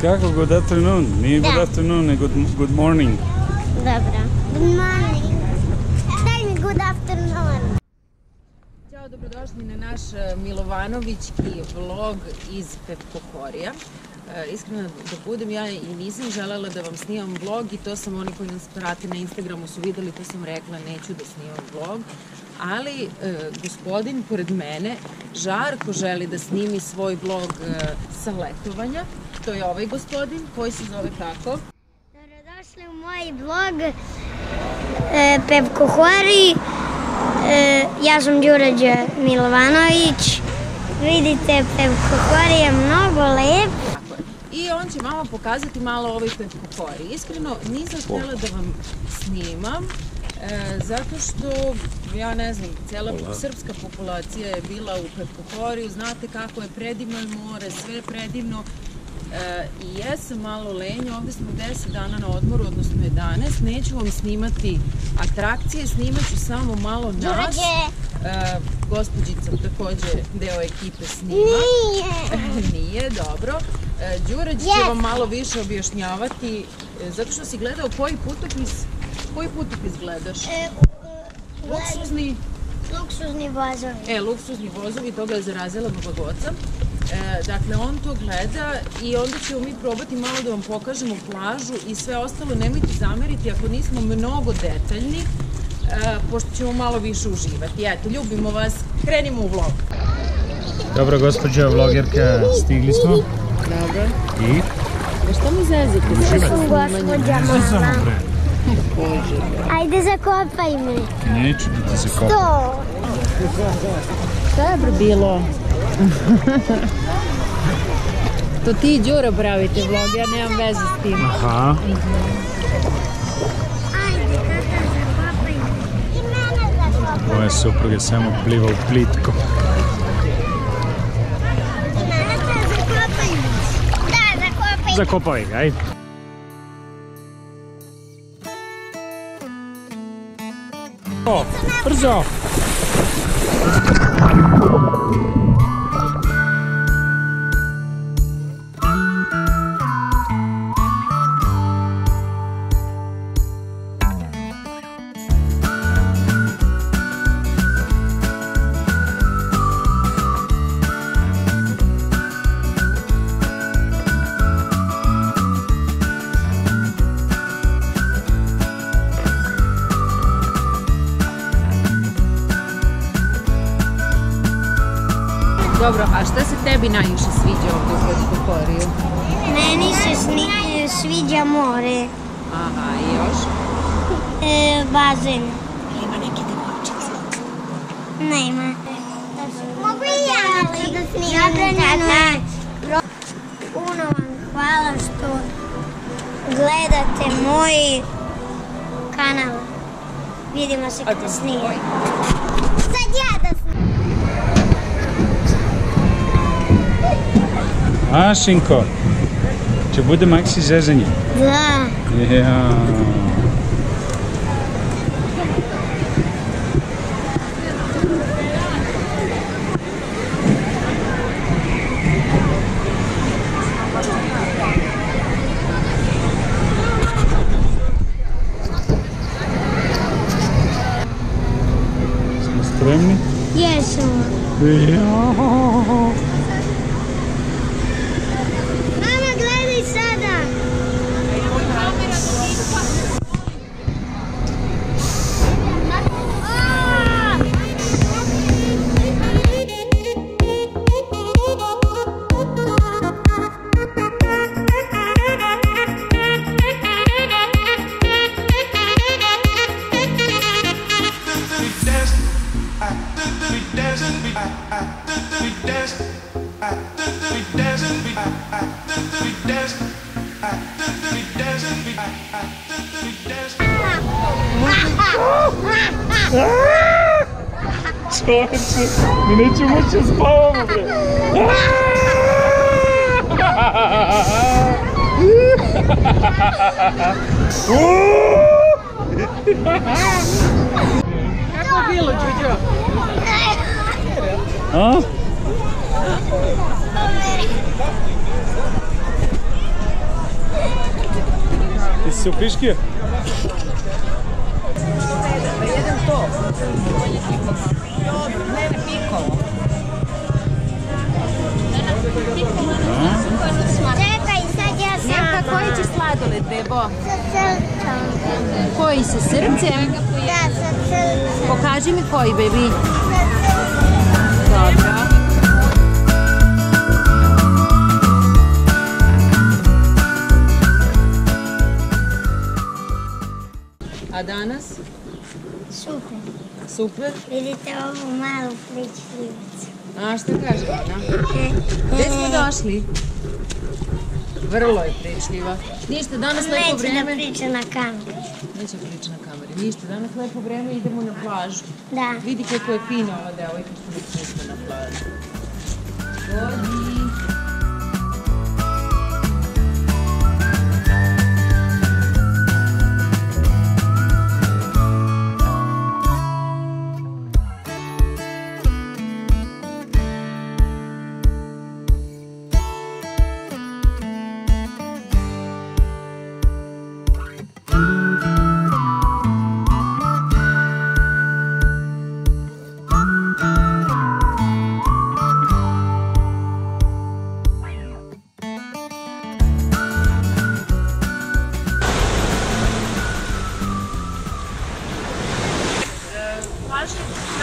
Kako? Good afternoon? Nije good afternoon, nego good morning. Dobro. Good morning. Daj mi good afternoon. Ćao, dobrodošli na naš Milovanovićki vlog iz Pevkohorija. Iskreno da budem, ja i nisam želela da vam snimam vlog i to sam, oni koji nas prate na Instagramu su videli, to sam rekla, neću da snimam vlog. Ali gospodin pored mene žarko želi da snimi svoj vlog sa letovanja. To je ovaj gospodin koji se zove kako? Dobrodošli u moj vlog Pevkohori. Ja sam Đurađa Milovanović. Vidite, Pevkohori je mnogo lep. I on će vama pokazati malo ovoj Pevkohori. Iskreno nisam htjela da vam snimam, zato što, ja ne znam, cijela srpska populacija je bila u Pevkohoriju, znate kako je predivno more, sve je predivno. I jesam malo lenja, ovdje smo 10 dana na odmoru, odnosno 11, neću vam snimati atrakcije, snimat ću samo malo nas. Gospođica također deo ekipe snima. Nije, dobro. Đurađ će vam malo više objašnjavati, zato što si gledao koji putopis gledaš? Luksuzni vozovi. Luksuzni vozovi, toga je zarazila Baba Goca. Dakle, on to gleda i onda ćemo mi probati malo da vam pokažemo plažu i sve ostalo. Nemojte zameriti ako nismo mnogo detaljni, pošto ćemo malo više uživati. Eto, ljubimo vas, krenimo u vlog. Dobro, gospođa vlogerka, stigli smo. Dobro. I? Šta mi zezite? Ja sam gospođa mala. Ajde, zakopaj me. Neću da ti zakopam. To. Šta je bilo? To ti i Đura pravite vlog, ja nemam veze s tim. Aha. Ajde, kada zakopaj me. I mene zakopaj. Moja supruga samo pliva u plitko. I mene zakopaj me. Da, zakopaj me. Zakopaj ga, ajde. Brzo! Dobro, a šta se tebi najviše sviđa ovdje u Pevkohoriju? Meni se sviđa more. Aha, i još? Bazen. Ima neke devojčice? Nema. Mogu i ja da snimam tata? Puno vam hvala što gledate moj kanal. Vidimo se kada snimam. Sad ja da snimam. Ašinko, će bude Maksi zezanje? Da. Ja. Smo spremni? Jesmo. Ja. Mama, gledaj sada. Čovječe, mi nećemo moći spavamo, bre. Kako je bilo, Đuđo? A? se upiškije? Da jedem to. Dobro, mene pikovo. Čekaj, sad ja sam. Nemka, koji će sladoled, bebo? Sa srcem. Koji sa srcem? Da, sa srcem. Pokaži mi koji, bebi. Sa srcem. Dobro. A danas? Super. Super. Vidite ovu malu pličljivicu. A šta kaže ona? Gde smo došli? Vrlo je pričljiva. Ništa, danas lepo vreme. Neće da priča na kameru. Neće priča na kameri. Ništa, danas lepo vreme, idemo na plažu. Da. Vidi kako je fina ova devojka što mi pušta na plažu. Vodi.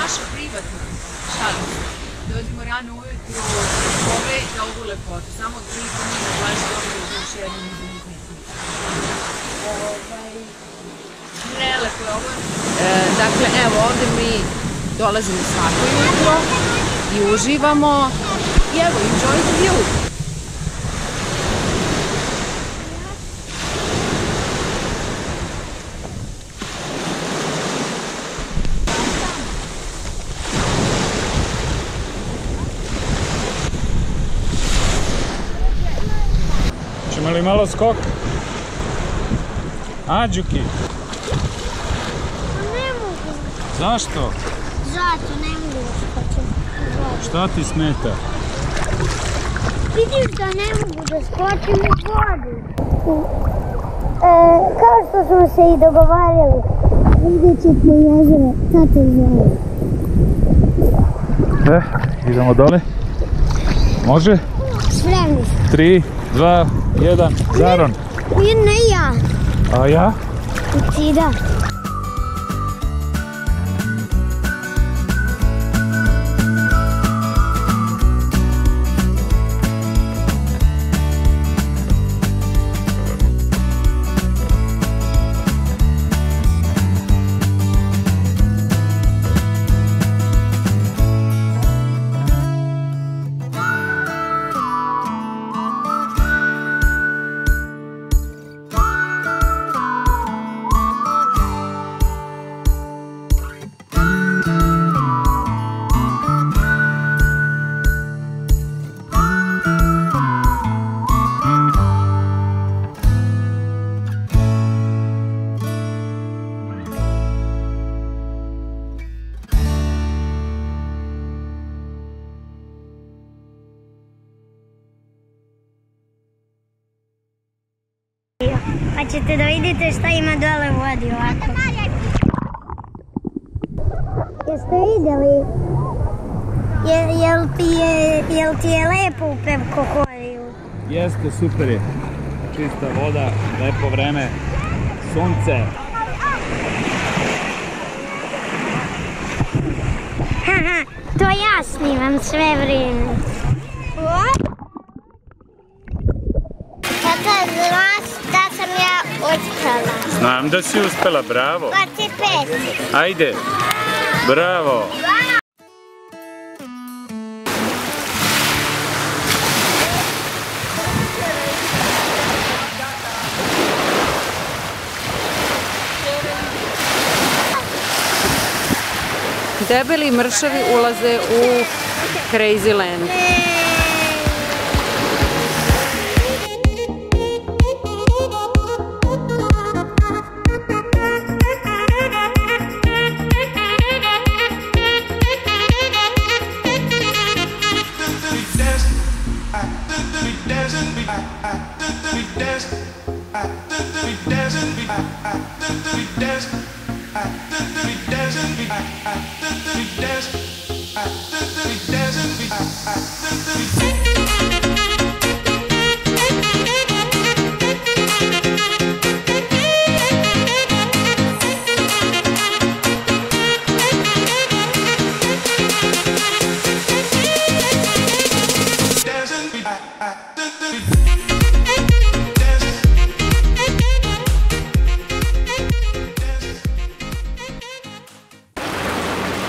Naša privatna šala. Dođemo rano ujutru, pogledajte ovu lepotu. Samo 3 minuta plaži dobili još jednu izlaznicu. Prelepo je ovo. Dakle, evo ovde mi dolazimo svako jutro i uživamo. I evo, enjoy the view. Ćemo li malo skok? A, Đuki? Ne mogu. Zašto? Zato ne mogu da skočim. Šta ti smeta? Vidiš da ne mogu da skočim u vodu. Kao što smo se i dogovarjali. Vidjet ćemo jezero. Tata zove. Idemo dole. Može? Spremni smo. 3, 2, 1, Zaron. Ne ja. A ja? Ti da. Pa ćete da vidite šta ima dole u vodi ovako. Jeste vidjeli? Jel ti je lepo u Pevkohoriju? Jeste, super je. Čista voda, lepo vreme, sunce. Haha, to ja snimam sve vrijeme. Tata, znaš da sam ja uspela? Znam da si uspela, bravo. Pa ti 5. Ajde, bravo. Debeli mršavi ulaze u Crazy Land. We dance.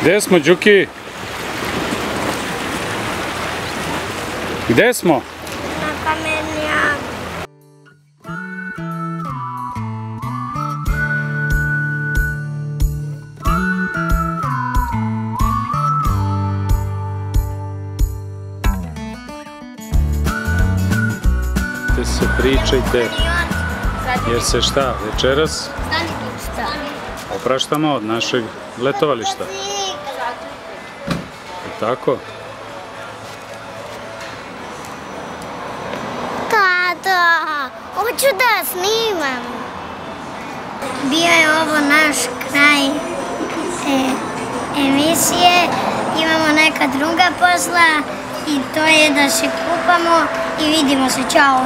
Gde smo, Đuki? Gde smo? Na kamenjaku. Te se pričajte, jer se šta, večeras opraštamo od našeg letovališta. Tako? Tata, hoću da snimam. Bio je ovo naš kraj emisije. Imamo neka druga posla i to je da se kupamo i vidimo se. Ćao!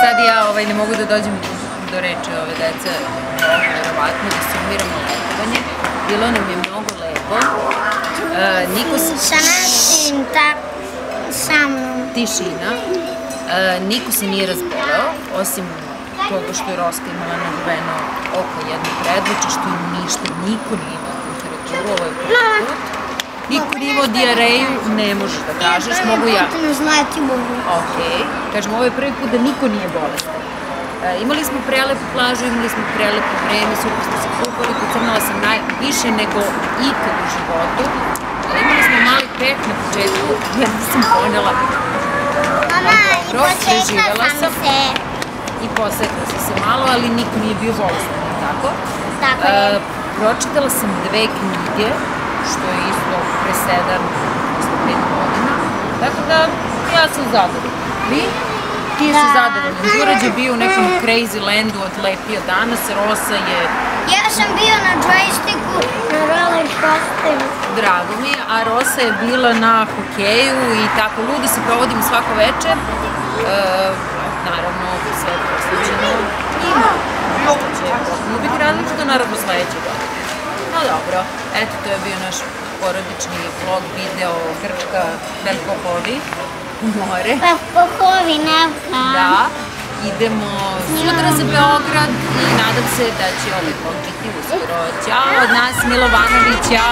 Sad ja ne mogu da dođem do reči ove dece, verovatno da sumiramo letovanje. Bilo nam je mnogo lepo. Sa našim, sa mnom. Tišina. Niko se nije razboleo, osim toga što je Roska imala naduveno oko jedno predveče, što im ništa, niko nije imao temperaturu, ovo je prvi put. Niko nije imao dijareju, ne možeš da kažeš, mogu ja. Ok, kažem, ovo je prvi put da niko nije bolestan. Imali smo prelepu plažu, imali smo prelepo vreme, super smo se kupali, pocrnala sam više nego ikad u životu. Imali smo mali peh na početku, jer nisam ponela. Mama, i posekla sam se. I posekla sam se malo, ali niko nije bio bolestan, tako? Tako je. Pročitala sam 2 knjige, što je isto presedan posle 5 godina. Tako da, ja sam zadovoljna. Vi? Ti si zadovoljna. Đurađ je bio u nekom crazy landu, odlepio danas, Rosa je... Ja sam bio na joysticku, na roller coasteru. Drago mi je, a Rosa je bila na hokeju i tako ludi se provodimo svako večer. Naravno, sve posvećeno njima. Što će potpuno biti različito, naravno sledeće godine. No dobro, eto to je bio naš porodični vlog, video, Grčka, Velkohovi, more. Velkohovi, nevka. Da, idemo sutra za Beograd i nadam se da će ovaj vlog biti uskoro. Ćao od nas, Milovanovića.